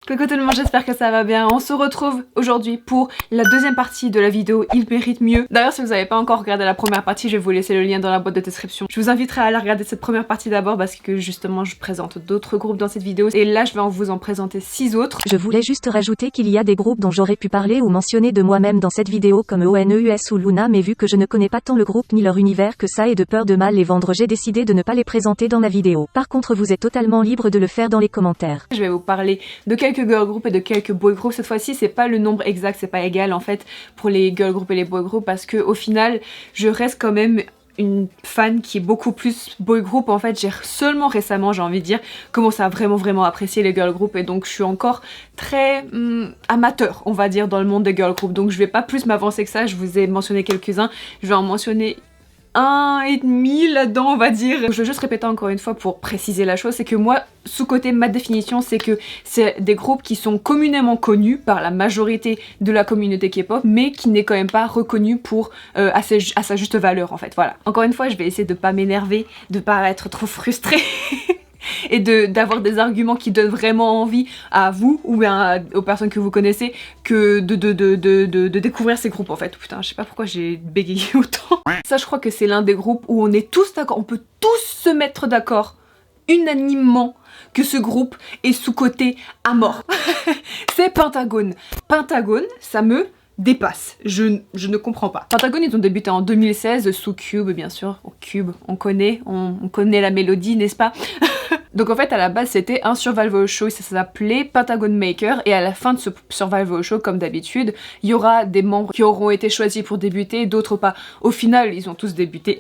Coucou tout le monde, j'espère que ça va bien. On se retrouve aujourd'hui pour la deuxième partie de la vidéo Il mérite mieux. D'ailleurs, si vous n'avez pas encore regardé la première partie, je vais vous laisser le lien dans la boîte de description. Je vous inviterai à aller regarder cette première partie d'abord parce que justement je présente d'autres groupes dans cette vidéo et là je vais vous en présenter 6 autres. Je voulais juste rajouter qu'il y a des groupes dont j'aurais pu parler ou mentionner de moi-même dans cette vidéo comme ONEUS ou Luna, mais vu que je ne connais pas tant le groupe ni leur univers que ça et de peur de mal les vendre, j'ai décidé de ne pas les présenter dans la vidéo. Par contre, vous êtes totalement libre de le faire dans les commentaires. Je vais vous parler de quelques girl groups et de quelques boy groups. Cette fois-ci, c'est pas le nombre exact, c'est pas égal en fait pour les girl groups et les boy groups parce que au final, je reste quand même une fan qui est beaucoup plus boy group. En fait, j'ai seulement récemment, j'ai envie de dire, commencé à vraiment apprécier les girl groups et donc je suis encore très amateur, on va dire, dans le monde des girl groups. Donc je vais pas plus m'avancer que ça, je vous ai mentionné quelques-uns, je vais en mentionner un et demi là-dedans, on va dire. Je vais juste répéter encore une fois pour préciser la chose, c'est que moi, sous-côté, ma définition, c'est que c'est des groupes qui sont communément connus par la majorité de la communauté K-pop, mais qui n'est quand même pas reconnu pour à sa juste valeur, en fait. Voilà. Encore une fois, je vais essayer de pas m'énerver, de pas être trop frustrée. Et d'avoir des arguments qui donnent vraiment envie à vous ou bien aux personnes que vous connaissez que de découvrir ces groupes en fait. Putain, je sais pas pourquoi j'ai bégayé autant. Ça, je crois que c'est l'un des groupes où on est tous d'accord, on peut tous se mettre d'accord unanimement que ce groupe est sous-coté à mort. C'est Pentagon. Pentagon, ça me dépasse. Je ne comprends pas. Pentagon, ils ont débuté en 2016 sous Cube, bien sûr. Au Cube, on connaît la mélodie, n'est-ce pas? Donc en fait, à la base, c'était un survival show, ça s'appelait Pentagon Maker, et à la fin de ce survival show, comme d'habitude, il y aura des membres qui auront été choisis pour débuter, d'autres pas. Au final, ils ont tous débuté.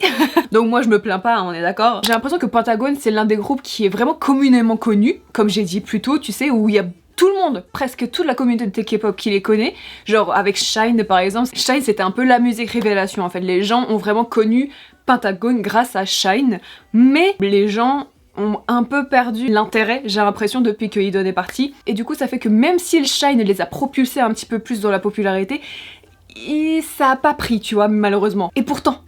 Donc moi, je me plains pas, on est d'accord. J'ai l'impression que Pentagon, c'est l'un des groupes qui est vraiment communément connu, comme j'ai dit plus tôt, tu sais, où il y a tout le monde, presque toute la communauté de K-pop qui les connaît, genre avec Shine par exemple. Shine, c'était un peu la musique révélation en fait, les gens ont vraiment connu Pentagon grâce à Shine, mais les gens ont un peu perdu l'intérêt, j'ai l'impression, depuis que Idon est parti, et du coup ça fait que même si le Shine les a propulsés un petit peu plus dans la popularité, ça a pas pris, tu vois, malheureusement. Et pourtant,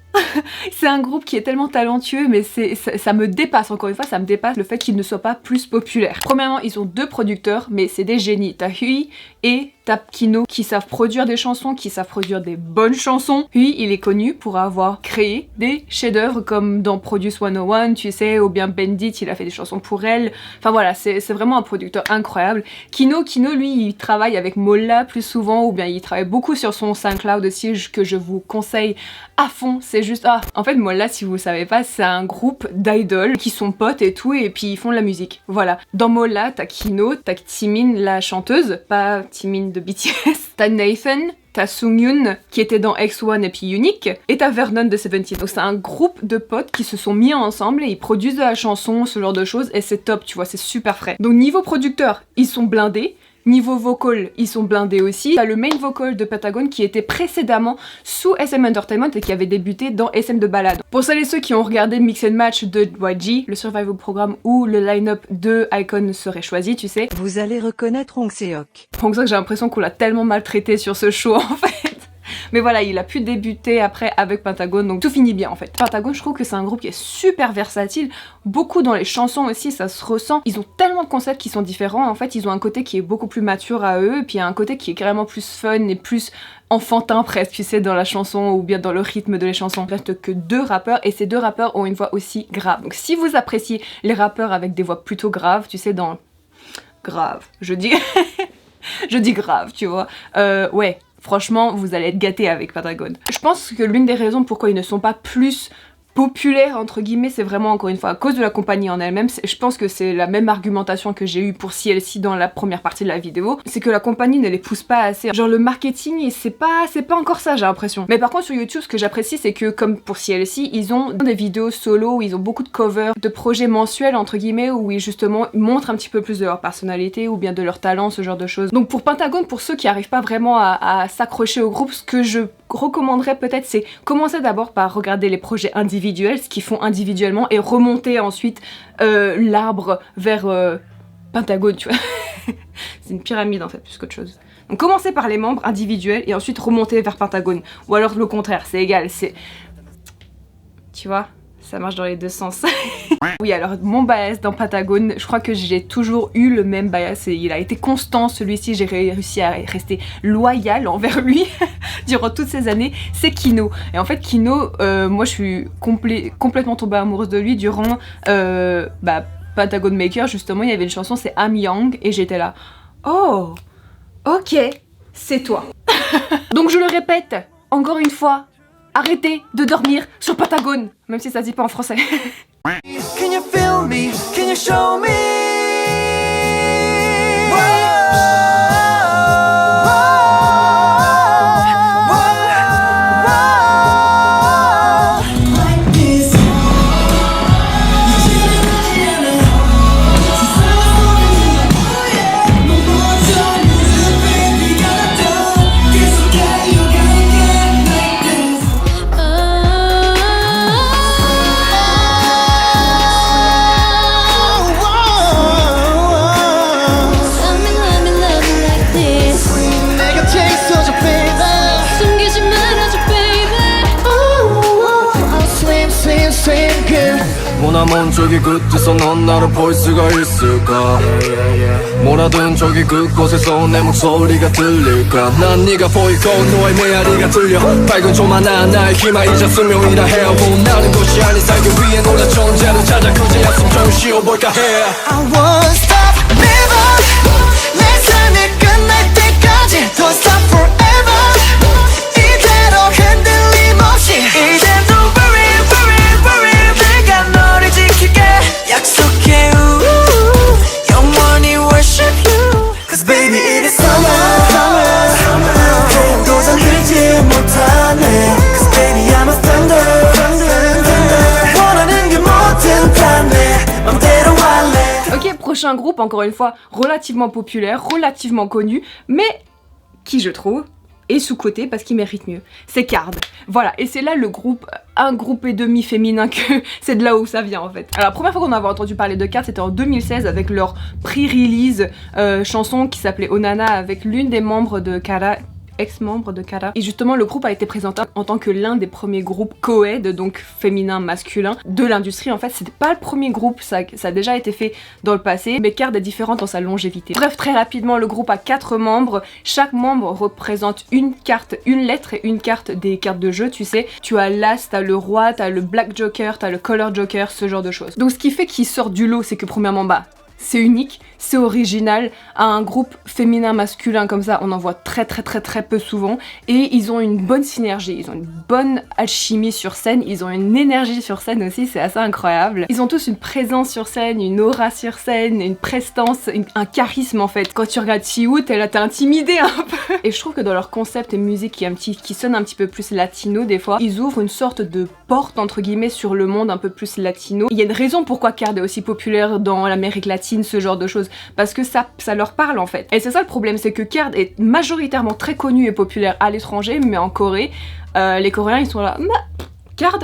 c'est un groupe qui est tellement talentueux, mais ça me dépasse, encore une fois, ça me dépasse le fait qu'il ne soit pas plus populaire. Premièrement, ils ont 2 producteurs, mais c'est des génies. T'as Hui et t'as Kino qui savent produire des chansons, qui savent produire des bonnes chansons. Hui, il est connu pour avoir créé des chefs-d'œuvre comme dans Produce 101, tu sais, ou bien Bendit, il a fait des chansons pour elle. Enfin voilà, c'est vraiment un producteur incroyable. Kino, lui, il travaille avec Molla plus souvent, ou bien il travaille beaucoup sur son SoundCloud aussi, que je vous conseille à fond. C'est juste, en fait, Molla, si vous savez pas, c'est un groupe d'idoles qui sont potes et tout, et puis ils font de la musique. Voilà. Dans Molla, t'as Kino, t'as Jimin, la chanteuse, pas Jimin de BTS, t'as Nathan, t'as Sunghyun qui était dans X1 et puis Unique, et t'as Vernon de Seventeen. Donc c'est un groupe de potes qui se sont mis ensemble et ils produisent de la chanson, ce genre de choses, et c'est top, tu vois, c'est super frais. Donc niveau producteur, ils sont blindés. Niveau vocal, ils sont blindés aussi. T'as le main vocal de Pentagon qui était précédemment sous SM Entertainment et qui avait débuté dans SM de Ballade. Pour celles et ceux qui ont regardé Mix and Match de YG, le survival programme où le line-up de iKON serait choisi, tu sais. Vous allez reconnaître Hong Seok. Hong Seok, j'ai l'impression qu'on l'a tellement maltraité sur ce show en fait. Mais voilà, il a pu débuter après avec Pentagon, donc tout finit bien en fait. Pentagon, je trouve que c'est un groupe qui est super versatile, beaucoup dans les chansons aussi, ça se ressent. Ils ont tellement de concepts qui sont différents, en fait, ils ont un côté qui est beaucoup plus mature à eux, et puis il y a un côté qui est carrément plus fun et plus enfantin presque, tu sais, dans la chanson ou bien dans le rythme de les chansons. Il reste que 2 rappeurs, et ces 2 rappeurs ont une voix aussi grave. Donc si vous appréciez les rappeurs avec des voix plutôt graves, tu sais, dans... grave, je dis... je dis grave, tu vois. Ouais. Franchement, vous allez être gâtés avec Pentagon. Je pense que l'une des raisons pourquoi ils ne sont pas plus populaire entre guillemets, c'est vraiment encore une fois à cause de la compagnie en elle-même. Je pense que c'est la même argumentation que j'ai eue pour CLC dans la première partie de la vidéo, c'est que la compagnie ne les pousse pas assez. Genre le marketing, c'est pas encore ça, j'ai l'impression. Mais par contre sur YouTube, ce que j'apprécie, c'est que comme pour CLC, ils ont des vidéos solo où ils ont beaucoup de covers, de projets mensuels entre guillemets, où ils justement montrent un petit peu plus de leur personnalité ou bien de leur talent, ce genre de choses. Donc pour Pentagon, pour ceux qui arrivent pas vraiment à s'accrocher au groupe, ce que je recommanderais peut-être, c'est commencer d'abord par regarder les projets individuels, ce qu'ils font individuellement, et remonter ensuite l'arbre vers Pentagone, tu vois. C'est une pyramide en fait, plus qu'autre chose. Donc commencer par les membres individuels et ensuite remonter vers Pentagone. Ou alors le contraire, c'est égal, c'est... Tu vois, Ça marche dans les deux sens. Oui, alors mon bias dans Patagon, je crois que j'ai toujours eu le même bias et il a été constant celui-ci, j'ai réussi à rester loyale envers lui durant toutes ces années, c'est Kino. Et en fait Kino, moi je suis complètement tombée amoureuse de lui durant Patagon Maker, justement il y avait une chanson, c'est I'm Young, et j'étais là, oh, ok, c'est toi. Donc je le répète, encore une fois, arrêtez de dormir sur Patagon, même si ça se dit pas en français. Can you feel me? Can you show me? 머나먼 저기 끝에서 넌 나를 볼 수가 있을까 뭐라든 저기 그곳에서 내 목소리가 들릴까 난 네가 보이고 너의 메아리가 들려 밝은 조만한 나의 희망이자 수명이라 해온 나는 것이 아닌 살기 위해 놀라 존재를 찾아 그제야 숨 좀 쉬어볼까 해 I won't stop never 내 삶이 끝날 때까지 Don't stop forever 이대로 흔들림 없이 이젠 don't worry 내가 너를 지킬게 약속해 영원히 worship you Cause baby it is summer 도전하지 못하네 Cause baby I'm a thunder 원하는 게 뭐든 다 내 맘대로 할래. Ok, prochain groupe, encore une fois, relativement populaire, relativement connu, mais qui je trouve est sous-coté parce qu'il mérite mieux. C'est Card. Voilà, et c'est là le groupe, un groupe et demi féminin que c'est de là où ça vient en fait. Alors la première fois qu'on avait entendu parler de Card, c'était en 2016 avec leur pre-release chanson qui s'appelait Onana avec l'une des membres de Kara, ex-membre de Kara. Et justement, le groupe a été présenté en tant que l'un des premiers groupes co-ed, donc féminin-masculin, de l'industrie. En fait, c'était pas le premier groupe, ça a déjà été fait dans le passé, mais Card est différent dans sa longévité. Bref, très rapidement, le groupe a 4 membres. Chaque membre représente une carte, une lettre et une carte des cartes de jeu, tu sais. Tu as l'As, t'as le Roi, t'as le Black Joker, t'as le Color Joker, ce genre de choses. Donc ce qui fait qu'ils sortent du lot, c'est que premièrement, c'est unique, c'est original, à un groupe féminin-masculin comme ça, on en voit très peu souvent, et ils ont une bonne synergie, ils ont une bonne alchimie sur scène, ils ont une énergie sur scène aussi, c'est assez incroyable. Ils ont tous une présence sur scène, une aura sur scène, une prestance, un charisme en fait. Quand tu regardes Chiwoo, t'es là, t'es intimidé un peu. Et je trouve que dans leur concept et musique qui sonne un petit peu plus latino des fois, ils ouvrent une sorte de porte entre guillemets sur le monde un peu plus latino. Il y a une raison pourquoi Card est aussi populaire dans l'Amérique latine, ce genre de choses, parce que ça leur parle en fait. Et c'est ça le problème, c'est que Card est majoritairement très connu et populaire à l'étranger, mais en Corée, les Coréens ils sont là, Card,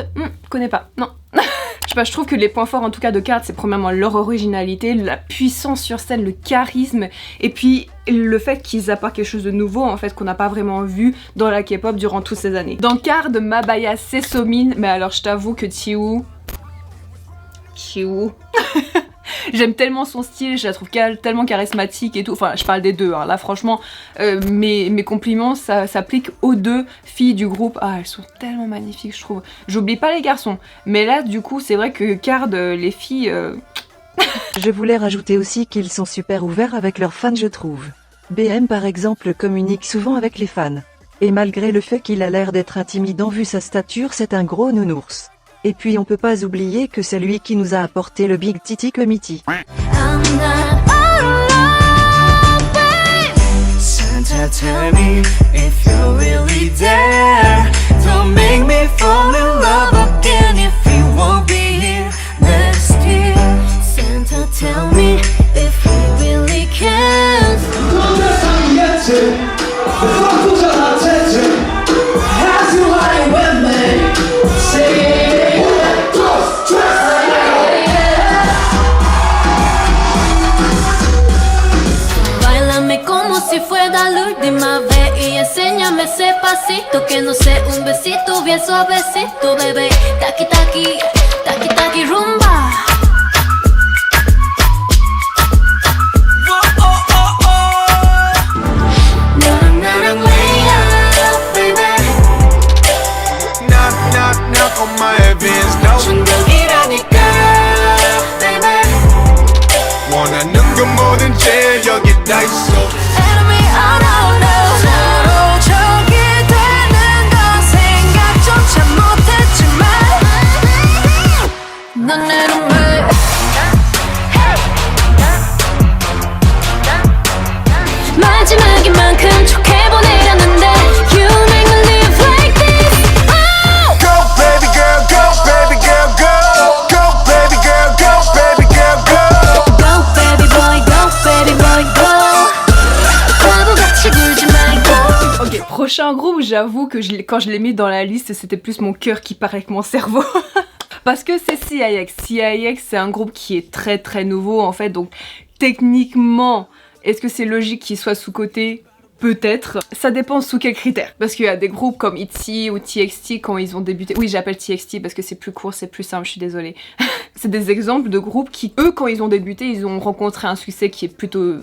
connais pas, non. Je sais pas, je trouve que les points forts en tout cas de Card, c'est premièrement leur originalité, la puissance sur scène, le charisme, et puis le fait qu'ils apportent quelque chose de nouveau en fait qu'on n'a pas vraiment vu dans la K-pop durant toutes ces années. Dans Card, ma bias c'est Somin, mais alors je t'avoue que Chiwoo j'aime tellement son style, je la trouve tellement charismatique et tout, enfin je parle des deux, hein. Là franchement mes compliments ça s'applique aux deux filles du groupe, elles sont tellement magnifiques je trouve, j'oublie pas les garçons, mais là du coup c'est vrai que Card, les filles... Je voulais rajouter aussi qu'ils sont super ouverts avec leurs fans je trouve. BM par exemple communique souvent avec les fans. Et malgré le fait qu'il a l'air d'être intimidant vu sa stature, c'est un gros nounours. Et puis on peut pas oublier que c'est lui qui nous a apporté le Big Titty Committee. Santa, tell me if you're really there. Don't make me fall in love again if you won't be here next year. Santa, tell me if we really can. Si fuera la última vez y enséñame ese pasito que no sé, un besito bien suavecito, bebé. Taki taki, taki. like rumba. 너랑 나랑 lay up, baby. Knock, knock, knock on my heaven's door. 충격이라니까, baby. 원하는 건 뭐든지 여기 다 있어. Enemy, oh no, no. 서로 적이 되는 건 생각조차 못했지만 넌 내 눈물. 마지막인 만큼 좋게 보내려는데 You make me live like this. Oh! Go baby girl, go baby girl, go. Go baby girl, go baby girl, go. Go baby boy, go baby boy, go. 바보같이 굴지 말고. Ok, prochain groupe, j'avoue que quand je l'ai mis dans la liste, c'était plus mon cœur qui parlait que mon cerveau. Parce que c'est CIX. CIX, c'est un groupe qui est très très nouveau en fait, donc techniquement, est-ce que c'est logique qu'il soit sous-coté? Peut-être. Ça dépend sous quels critères. Parce qu'il y a des groupes comme ITZY ou TXT quand ils ont débuté. Oui, j'appelle TXT parce que c'est plus court, c'est plus simple, je suis désolée. C'est des exemples de groupes qui, eux, quand ils ont débuté, ils ont rencontré un succès qui est plutôt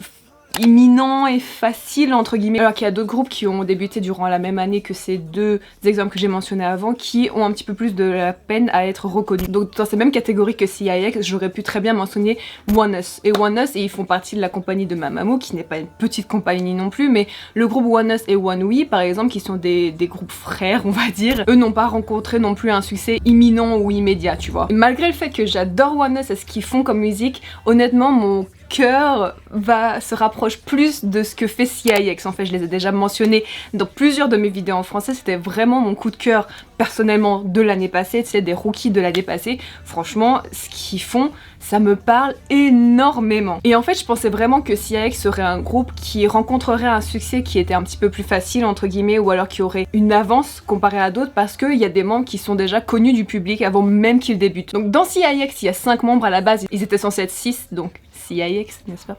imminent et facile entre guillemets, alors qu'il y a d'autres groupes qui ont débuté durant la même année que ces deux exemples que j'ai mentionnés avant, qui ont un petit peu plus de la peine à être reconnus. Donc dans ces mêmes catégories que CIX, j'aurais pu très bien mentionner ONEUS. Et ONEUS, et ils font partie de la compagnie de Mamamoo, qui n'est pas une petite compagnie non plus, mais le groupe ONEUS et ONEWE par exemple, qui sont des groupes frères on va dire, eux n'ont pas rencontré non plus un succès imminent ou immédiat, tu vois. Et malgré le fait que j'adore ONEUS et ce qu'ils font comme musique, honnêtement mon cœur se rapproche plus de ce que fait CIX. En fait, je les ai déjà mentionnés dans plusieurs de mes vidéos en français. C'était vraiment mon coup de cœur personnellement de l'année passée, c'est des rookies de l'année passée. Franchement, ce qu'ils font, ça me parle énormément. Et en fait, je pensais vraiment que CIX serait un groupe qui rencontrerait un succès qui était un petit peu plus facile, entre guillemets, ou alors qui aurait une avance comparé à d'autres, parce qu'il y a des membres qui sont déjà connus du public avant même qu'ils débutent. Donc dans CIX, il y a 5 membres à la base, ils étaient censés être 6, donc CIX, n'est-ce pas?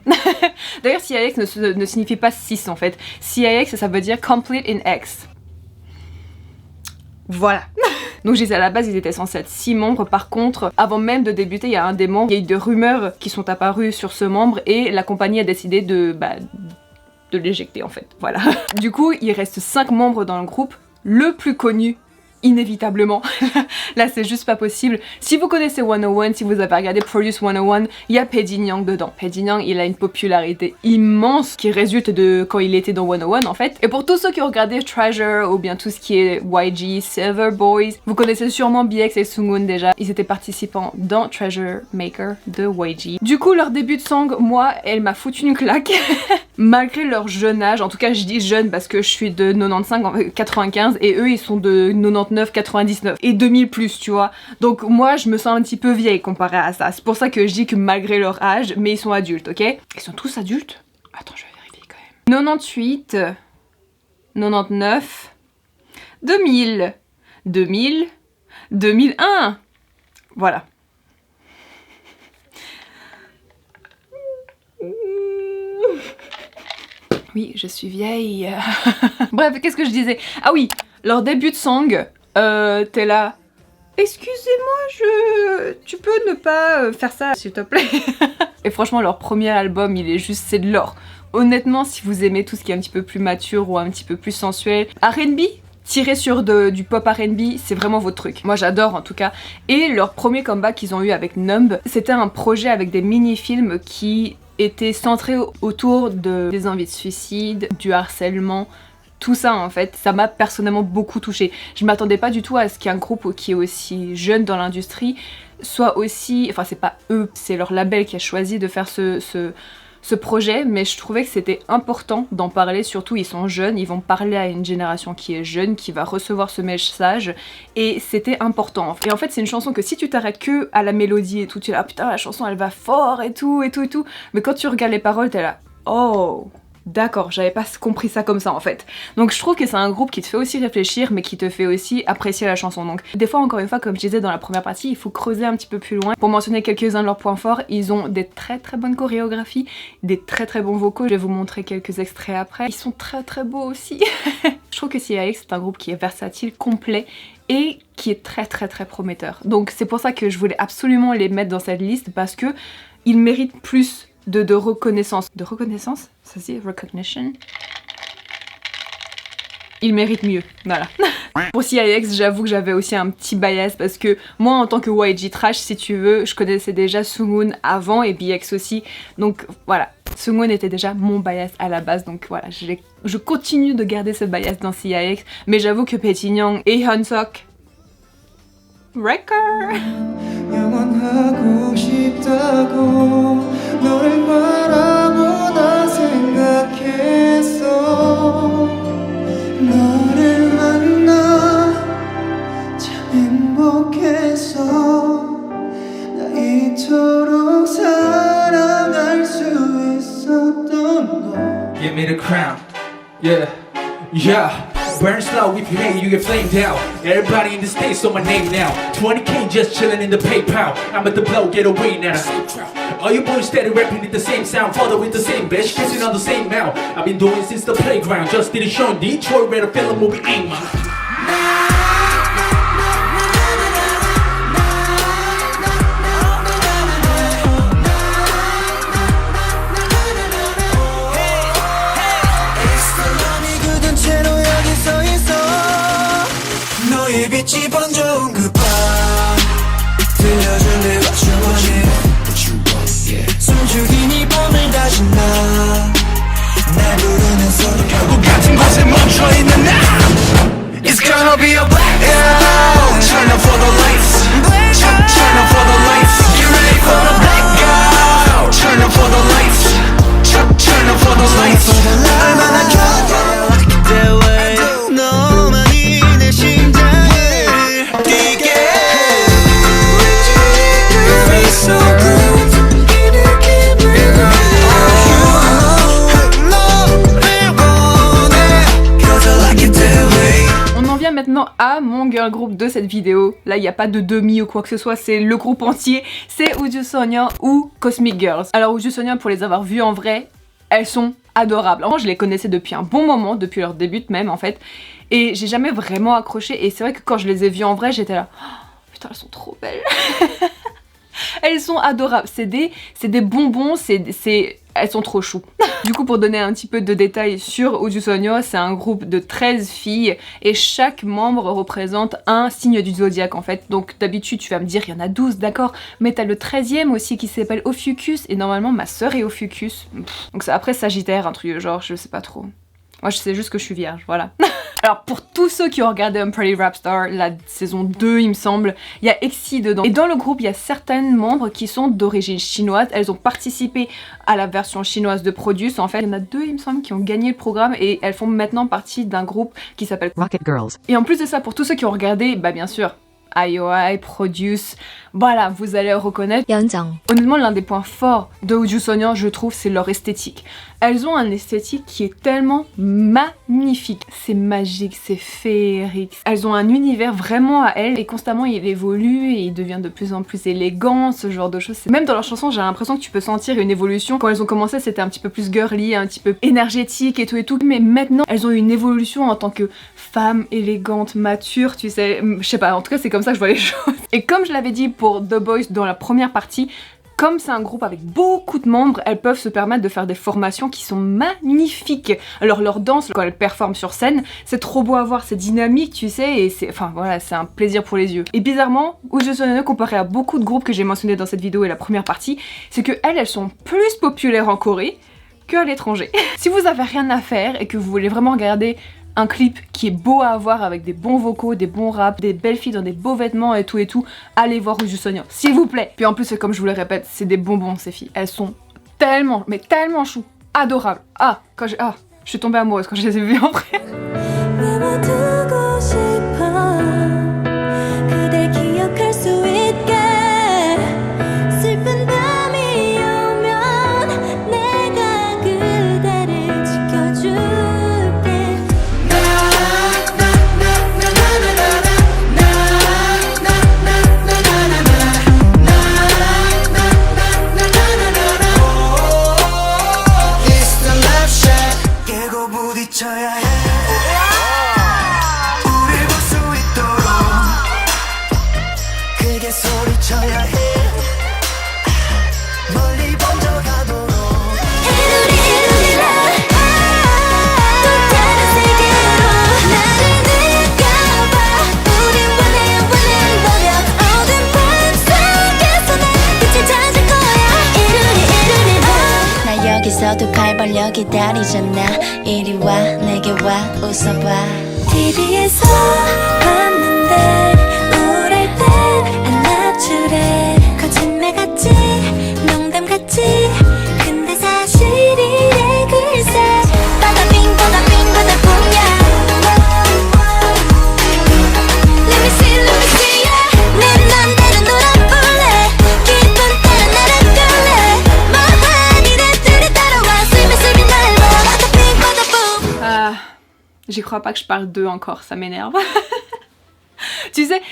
D'ailleurs, CIX ne signifie pas 6 en fait. CIX, ça veut dire Complete in X. Voilà. Donc je disais à la base ils étaient censés être 6 membres, par contre avant même de débuter il y a un des membres, il y a eu des rumeurs qui sont apparues sur ce membre et la compagnie a décidé de l'éjecter en fait, voilà. Du coup il reste 5 membres dans le groupe, le plus connu inévitablement, là c'est juste pas possible. Si vous connaissez 101, si vous avez regardé Produce 101, il y a Paedin dedans. Paedin, il a une popularité immense qui résulte de quand il était dans 101 en fait. Et pour tous ceux qui ont regardé Treasure ou bien tout ce qui est YG, Silver Boys, vous connaissez sûrement BX et Sungun déjà. Ils étaient participants dans Treasure Maker de YG. Du coup leur début de song, moi, elle m'a foutu une claque. Malgré leur jeune âge, en tout cas je dis jeune parce que je suis de 95, 95 et eux ils sont de 99, 99 et 2000 plus, tu vois. Donc moi je me sens un petit peu vieille comparé à ça. C'est pour ça que je dis que malgré leur âge, mais ils sont adultes, ok? Ils sont tous adultes? Attends, je vais vérifier quand même. 98, 99, 2000, 2000, 2001. Voilà. Oui, je suis vieille. Bref, qu'est-ce que je disais? Ah oui, leur début de song, t'es là. Excusez-moi, tu peux ne pas faire ça, s'il te plaît. Et franchement, leur premier album, il est juste, c'est de l'or. Honnêtement, si vous aimez tout ce qui est un petit peu plus mature ou un petit peu plus sensuel, R&B, tiré sur du pop R&B, c'est vraiment votre truc. Moi j'adore en tout cas. Et leur premier comeback qu'ils ont eu avec Numb, c'était un projet avec des mini-films qui étaient centrés autour des envies de suicide, du harcèlement, tout ça en fait. Ça m'a personnellement beaucoup touchée. Je m'attendais pas du tout à ce qu'un groupe qui est aussi jeune dans l'industrie soit aussi... Enfin c'est pas eux, c'est leur label qui a choisi de faire ce projet, mais je trouvais que c'était important d'en parler, surtout ils sont jeunes, ils vont parler à une génération qui est jeune, qui va recevoir ce message, et c'était important. Et en fait c'est une chanson que si tu t'arrêtes que à la mélodie et tout, tu es là, ah putain la chanson elle va fort et tout, mais quand tu regardes les paroles t'es là, oh, d'accord, j'avais pas compris ça comme ça en fait. Donc je trouve que c'est un groupe qui te fait aussi réfléchir mais qui te fait aussi apprécier la chanson. Donc des fois, encore une fois, comme je disais dans la première partie, il faut creuser un petit peu plus loin. Pour mentionner quelques-uns de leurs points forts, ils ont des très bonnes chorégraphies, des très bons vocaux. Je vais vous montrer quelques extraits après. Ils sont très beaux aussi. Je trouve que CIX c'est un groupe qui est versatile, complet et qui est très prometteur. Donc c'est pour ça que je voulais absolument les mettre dans cette liste parce que ils méritent plus de reconnaissance. De reconnaissance? Ça se dit recognition? Ils méritent mieux, voilà. Pour CIX, j'avoue que j'avais aussi un petit bias parce que moi en tant que YG Trash, si tu veux, je connaissais déjà Sumoon avant et BX aussi. Donc voilà, Sumoon était déjà mon bias à la base. Donc voilà, je continue de garder ce bias dans CIX. Mais j'avoue que Pettinyoung et Hyunsuk, Wrecker. 영원하고 싶다고 너를 바라보다 생각했어 너를 만나 참 행복했어 나 이토록 사랑할 수 있었던 너 Give me the crown, yeah, yeah Burn slow, if you hate, you get flamed out. Everybody in the state saw my name now. 20K just chilling in the PayPal. I'm at the blow, get away now. All you boys steady rapping with the same sound, father with the same bitch, kissing on the same mouth. I've been doing since the playground, just did a show in Detroit, read a film movie, ain't mine. 너의 빛이 번져온 그 밤 들려준 내 what you want 숨죽인 이 밤을 다시 날 부르는 소리 결국 같은 곳에 멈춰있는 나 It's gonna be a blackout Turn up for the lights Turn up for the lights Get ready for the blackout Turn up for the lights Turn up for the lights 얼마나 견뎌왔기 때문에 너만이 내 심장을 뛰게 You feel so good 이렇게 불러 너를 원해 Cause I like it that way On en vient maintenant à mon girl group de cette vidéo. Là, il n'y a pas de demi ou quoi que ce soit, c'est le groupe entier. C'est Woo Sonya ou Cosmic Girls. Alors Woo Sonya, pour les avoir vues en vrai, elles sont adorables. Moi, je les connaissais depuis un bon moment, depuis leur début même en fait. Et j'ai jamais vraiment accroché. Et c'est vrai que quand je les ai vues en vrai, j'étais là, oh, putain, elles sont trop belles. Elles sont adorables. C'est des bonbons, elles sont trop chou. Du coup, pour donner un petit peu de détails sur Woo Sonya, c'est un groupe de 13 filles et chaque membre représente un signe du zodiaque en fait. Donc d'habitude, tu vas me dire, il y en a 12, d'accord, mais t'as le 13e aussi qui s'appelle Ophiuchus et normalement ma sœur est Ophiuchus. Donc c'est après Sagittaire, un truc genre, je sais pas trop. Moi je sais juste que je suis vierge, voilà. Alors pour tous ceux qui ont regardé Unpretty Rap Star, la saison 2 il me semble, il y a EXI dedans. Et dans le groupe il y a certaines membres qui sont d'origine chinoise, elles ont participé à la version chinoise de Produce. En fait il y en a 2 il me semble qui ont gagné le programme et elles font maintenant partie d'un groupe qui s'appelle Rocket Girls. Et en plus de ça, pour tous ceux qui ont regardé, bah bien sûr, IOI, Produce, voilà, vous allez reconnaître. 연정. Honnêtement, l'un des points forts de Woo Sonya, je trouve, c'est leur esthétique. Elles ont un esthétique qui est tellement magnifique. C'est magique, c'est féerique. Elles ont un univers vraiment à elles et constamment il évolue et il devient de plus en plus élégant, ce genre de choses. Même dans leurs chansons, j'ai l'impression que tu peux sentir une évolution. Quand elles ont commencé, c'était un petit peu plus girly, un petit peu énergétique et tout. Mais maintenant, elles ont une évolution en tant que femmes élégantes, matures, tu sais. Je sais pas, en tout cas, c'est comme ça que je vois les choses. Et comme je l'avais dit pour The Boys dans la première partie, comme c'est un groupe avec beaucoup de membres, elles peuvent se permettre de faire des formations qui sont magnifiques. Alors leur danse, quand elles performent sur scène, c'est trop beau à voir, c'est dynamique, tu sais, et c'est, enfin voilà, c'est un plaisir pour les yeux. Et bizarrement, Woo Sonya, comparé à beaucoup de groupes que j'ai mentionnés dans cette vidéo et la première partie, c'est que elles sont plus populaires en Corée qu'à l'étranger. Si vous avez rien à faire et que vous voulez vraiment regarder un clip qui est beau à voir avec des bons vocaux, des bons raps, des belles filles dans des beaux vêtements et tout, allez voir Woo Sonya, s'il vous plaît. Puis en plus, comme je vous le répète, c'est des bonbons ces filles. Elles sont tellement, mais tellement chou, adorables. Ah, je suis tombée amoureuse quand je les ai vues en vrai. 소리쳐야 해 우릴 볼 수 있도록 크게 소리쳐야 해 멀리 번져가도록 또 다른 세계로 나를 느껴봐 우린 원해 어둠 밤 속에서 난 빛을 찾을 거야 나 여기서도 갈 벌려 기다리잖아 이리 와 내게 와 웃어봐 TV에서 봤는데 우울할 땐 안나추래 거짓말 같지 농담 같지 근데 사실이래 글쎄 바다빙 바다붕야 Let me see yeah 내 맘대로 놀아볼래 기분 따라 날아갈래 뭐하니 내 둘이 따라와 슬며슬며 날 봐 바다빙 바다붕 Ah, j'y crois pas que je parle d'eux encore, ça m'énerve. Tu sais,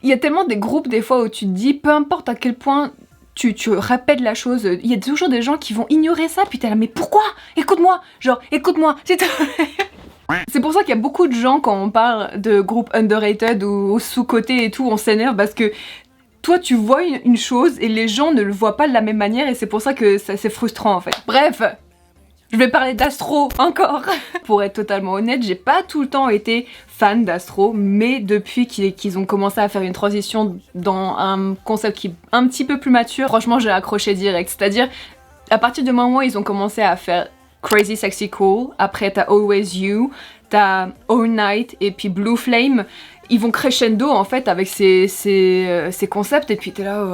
il y a tellement des groupes des fois où tu te dis, peu importe à quel point tu répètes la chose, il y a toujours des gens qui vont ignorer ça, puis t'es là, mais pourquoi? Écoute-moi, genre, écoute-moi, s'il te plaît. C'est pour ça qu'il y a beaucoup de gens, quand on parle de groupes underrated ou sous-cotés et tout, on s'énerve parce que toi tu vois une chose et les gens ne le voient pas de la même manière et c'est pour ça que c'est frustrant en fait. Bref, je vais parler d'Astro encore. Pour être totalement honnête, j'ai pas tout le temps été fan d'Astro, mais depuis qu'ils ont commencé à faire une transition dans un concept qui est un petit peu plus mature, franchement j'ai accroché direct. C'est-à-dire, à partir du moment où ils ont commencé à faire Crazy Sexy Cool, après t'as Always You, t'as All Night et puis Blue Flame, ils vont crescendo en fait avec ces concepts et puis t'es là...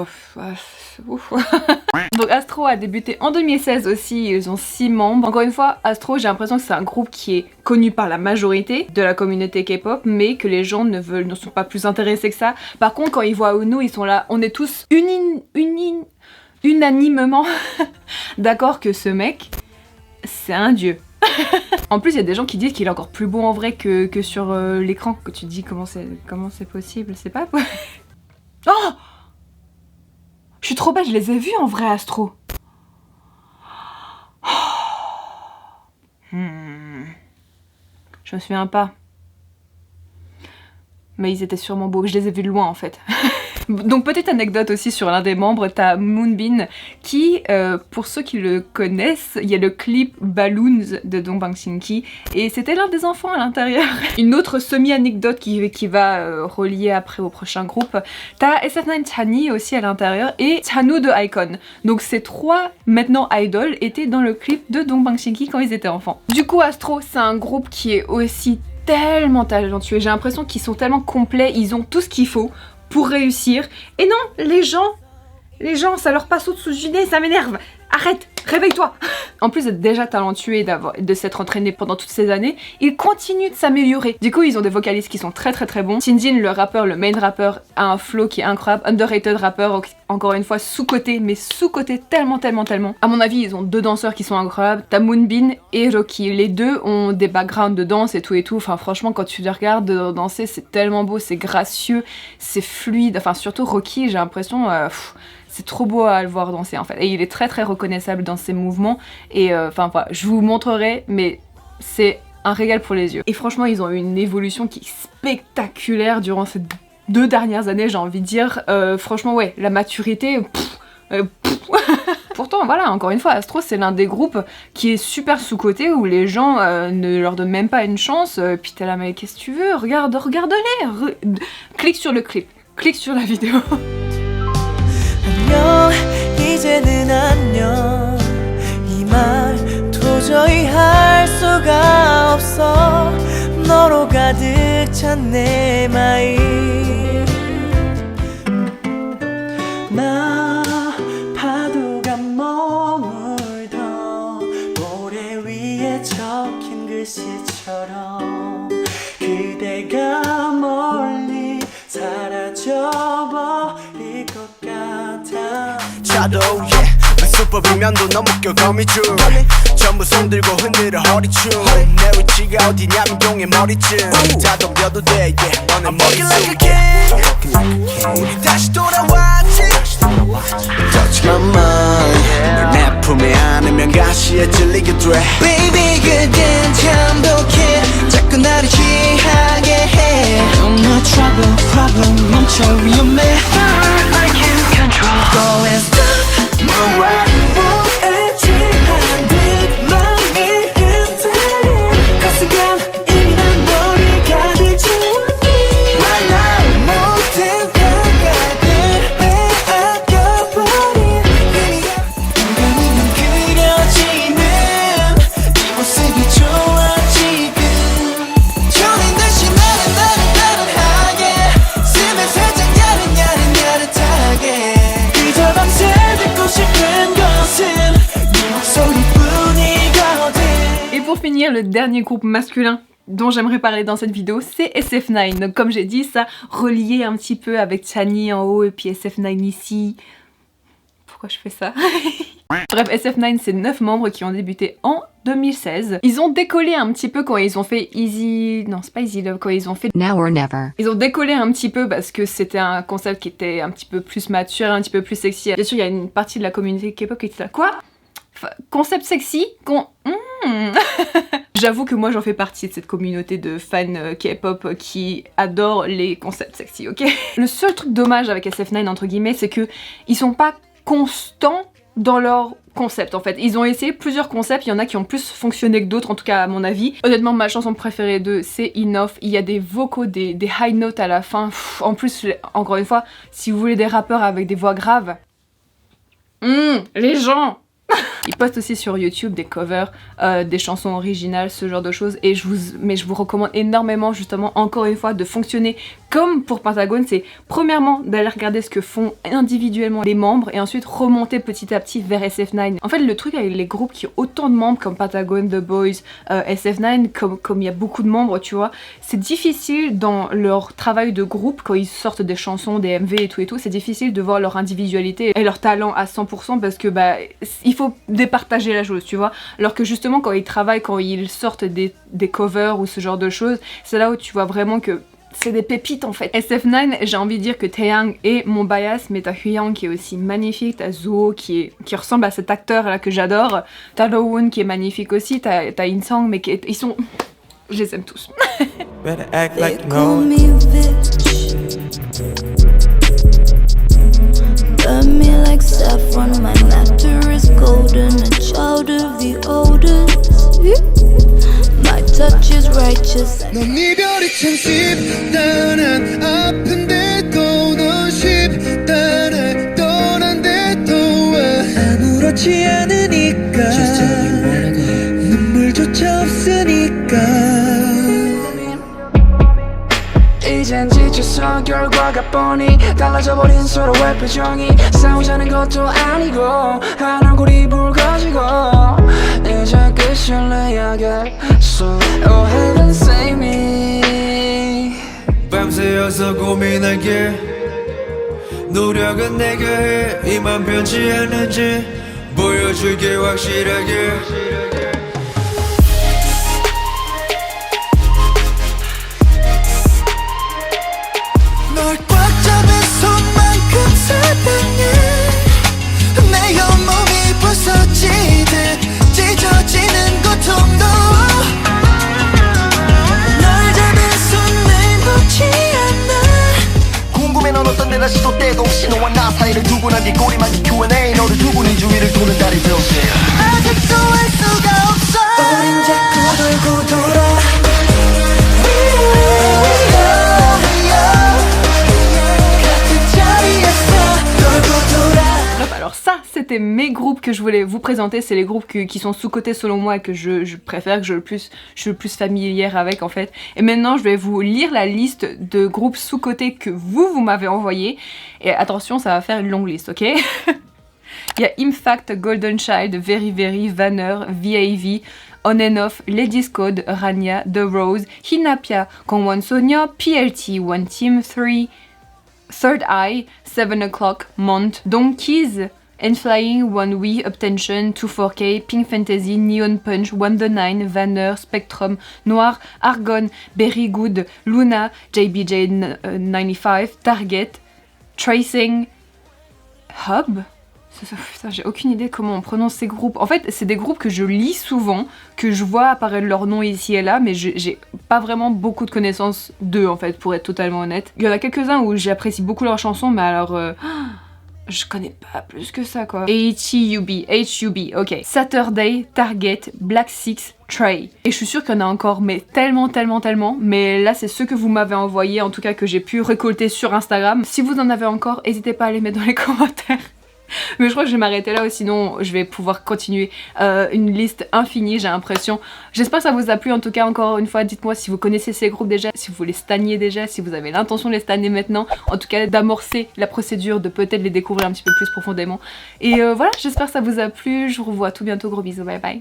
ouf. Donc Astro a débuté en 2016 aussi, ils ont 6 membres. Encore une fois, Astro, j'ai l'impression que c'est un groupe qui est connu par la majorité de la communauté K-pop, mais que les gens ne sont pas plus intéressés que ça. Par contre, quand ils voient Uno, ils sont là, on est tous unanimement d'accord que ce mec, c'est un dieu. En plus, il y a des gens qui disent qu'il est encore plus beau en vrai que sur l'écran. Que tu te dis comment c'est possible, c'est pas possible. Oh! Je suis trop bête, je les ai vus en vrai, Astro. Je me souviens pas. Mais ils étaient sûrement beaux, je les ai vus de loin en fait. Donc petite anecdote aussi sur l'un des membres, t'as Moonbin qui, pour ceux qui le connaissent, il y a le clip Balloons de Dongbang Shinki et c'était l'un des enfants à l'intérieur. Une autre semi-anecdote qui va relier après au prochain groupe, t'as SF9 Chani aussi à l'intérieur et Chanu de Icon. Donc ces 3 maintenant idols étaient dans le clip de Dongbang Shinki quand ils étaient enfants. Du coup Astro c'est un groupe qui est aussi tellement talentueux, j'ai l'impression qu'ils sont tellement complets, ils ont tout ce qu'il faut pour réussir. Et non, les gens, ça leur passe au-dessous du nez, ça m'énerve. Arrête, réveille-toi. En plus d'être déjà talentueux et de s'être entraîné pendant toutes ces années, ils continuent de s'améliorer. Du coup, ils ont des vocalistes qui sont très bons. Shinjin, le rappeur, le main rappeur, a un flow qui est incroyable. Underrated rappeur, encore une fois, sous-coté, mais sous-coté tellement. À mon avis, ils ont 2 danseurs qui sont incroyables. T'as Moonbin et Rocky. Les deux ont des backgrounds de danse et tout. Enfin, franchement, quand tu les regardes danser, c'est tellement beau, c'est gracieux, c'est fluide. Enfin, surtout Rocky, j'ai l'impression... c'est trop beau à le voir danser en fait. Et il est très reconnaissable dans ses mouvements. Et enfin voilà, je vous montrerai, mais c'est un régal pour les yeux. Et franchement, ils ont eu une évolution qui est spectaculaire durant ces 2 dernières années, j'ai envie de dire. Franchement, ouais, la maturité... Pourtant, voilà, encore une fois, Astro, c'est l'un des groupes qui est super sous-coté, où les gens ne leur donnent même pas une chance. Puis t'es là, mais qu'est-ce que tu veux? Regarde-les. Clique sur le clip. Clique sur la vidéo. 안녕 이제는 안녕 이 말 도저히 할 수가 없어 너로 가득 찬 내 마음 나 파도가 머물던 모래 위에 적힌 글씨처럼 그대가 멀리 사라져버릴 것 같아 차도 수법이면 또 너무 껴거미줄 전부 손들고 흔들어 허리춤 내 위치가 어디냐면 용의 머리쯤 다 덤벼도 돼 너는 머릿속 우리 다시 돌아왔지 Touch my mind 널 내 품에 안으면 가시에 찔리게 돼 Baby 그댄 참 독해 finir, le dernier groupe masculin dont j'aimerais parler dans cette vidéo, c'est SF9. Donc comme j'ai dit, ça relié un petit peu avec Chani en haut et puis SF9 ici. Pourquoi je fais ça? Bref, SF9 c'est 9 membres qui ont débuté en 2016. Ils ont décollé un petit peu quand ils ont fait Easy... Non, c'est pas Easy Love, quand ils ont fait Now or Never. Ils ont décollé un petit peu parce que c'était un concept qui était un petit peu plus mature, un petit peu plus sexy. Bien sûr, il y a une partie de la communauté K-pop qui était là. Quoi? Concept sexy? J'avoue que moi j'en fais partie de cette communauté de fans K-pop qui adorent les concepts sexy, ok? Le seul truc dommage avec SF9 entre guillemets, c'est que ils sont pas constants dans leur concept en fait. Ils ont essayé plusieurs concepts, il y en a qui ont plus fonctionné que d'autres, en tout cas à mon avis. Honnêtement, ma chanson préférée d'eux, c'est Enough. Il y a des vocaux, des high notes à la fin. En plus, encore une fois, si vous voulez des rappeurs avec des voix graves, les gens Ils postent aussi sur YouTube des covers, des chansons originales, ce genre de choses. Et je vous recommande énormément, justement, encore une fois, de fonctionner comme pour Pentagon. C'est premièrement d'aller regarder ce que font individuellement les membres et ensuite remonter petit à petit vers SF9. En fait, le truc avec les groupes qui ont autant de membres comme Pentagon, The Boys, SF9, comme il y a beaucoup de membres, tu vois, c'est difficile dans leur travail de groupe, quand ils sortent des chansons, des MV et tout, c'est difficile de voir leur individualité et leur talent à 100% parce que bah il faut départager la chose, tu vois. Alors que justement quand ils travaillent, quand ils sortent des covers ou ce genre de choses, c'est là où tu vois vraiment que c'est des pépites en fait. SF9, j'ai envie de dire que Taeyang est mon bias, mais t'as Hyun qui est aussi magnifique, t'as Zuo qui ressemble à cet acteur là que j'adore, t'as Rowoon qui est magnifique aussi, t'as In-sung, mais ils sont... Je les aime tous. They call me a bitch. Burn me like saffron. My nectar is golden. A child of the oldest. My touch is righteous. 넌 이별이 참 쉽다 난 아픈데도 넌 쉽다 날 떠난데도 아무렇지 않으니까 눈물조차 없으니까 이젠 지쳤어 결과가 뻔히 달라져버린 서로의 표정이 싸우자는 것도 아니고 한 얼굴이 붉어지고 이제 끝을 내야겠어 Oh heaven save me 밤새워서 고민할게 노력은 내가 해 이만 변치 않는지 보여줄게 확실하게 널 꽉 잡은 손만큼 사랑해 내 온몸이 부서지듯 찢어지는 고통도 널 잡은 손을 놓지 않아 궁금해 넌 어떤 데나 시도 때도 없이 너와 나 사이를 두고 난 뒤 꼬리만 Q&A 너를 두고 네 주위를 도는 달이 되었지 아직도 알 수가 없어 우린 자꾸 돌고 돌아 Alors ça, c'était mes groupes que je voulais vous présenter, c'est les groupes qui sont sous-cotés selon moi et que je préfère, que je suis le plus familière avec en fait. Et maintenant, je vais vous lire la liste de groupes sous-cotés que vous m'avez envoyé. Et attention, ça va faire une longue liste, ok? Il y a Impact, Golden Child, Very Very, Vanner, VAV, On and Off, Ladies Code, Rania, The Rose, Hinapia, Kongwon Sonia, PLT, One Team 3, Third Eye, 7 O'Clock, Mont, Donkeys, And Flying, One We, Uptension, 2-4K, Pink Fantasy, Neon Punch, One The Nine, Vanner, Spectrum, Noir, Argon, Berry Good, Luna, JBJ95, Target, Tracing, Hub. Putain, j'ai aucune idée comment on prononce ces groupes. En fait, c'est des groupes que je lis souvent, que je vois apparaître leur nom ici et là, mais j'ai pas vraiment beaucoup de connaissances d'eux, en fait, pour être totalement honnête. Il y en a quelques-uns où j'apprécie beaucoup leurs chansons, mais alors... je connais pas plus que ça, quoi. HUB, ok. Saturday, Target, Black Six, Trey. Et je suis sûre qu'il y en a encore, mais tellement. Mais là, c'est ceux que vous m'avez envoyés, en tout cas, que j'ai pu récolter sur Instagram. Si vous en avez encore, n'hésitez pas à les mettre dans les commentaires. Mais je crois que je vais m'arrêter là, sinon je vais pouvoir continuer une liste infinie, j'ai l'impression. J'espère que ça vous a plu, en tout cas, encore une fois, dites-moi si vous connaissez ces groupes déjà, si vous les stanniez déjà, si vous avez l'intention de les stanner maintenant, en tout cas d'amorcer la procédure, de peut-être les découvrir un petit peu plus profondément. Et voilà, j'espère que ça vous a plu, je vous revois tout bientôt, gros bisous, bye bye.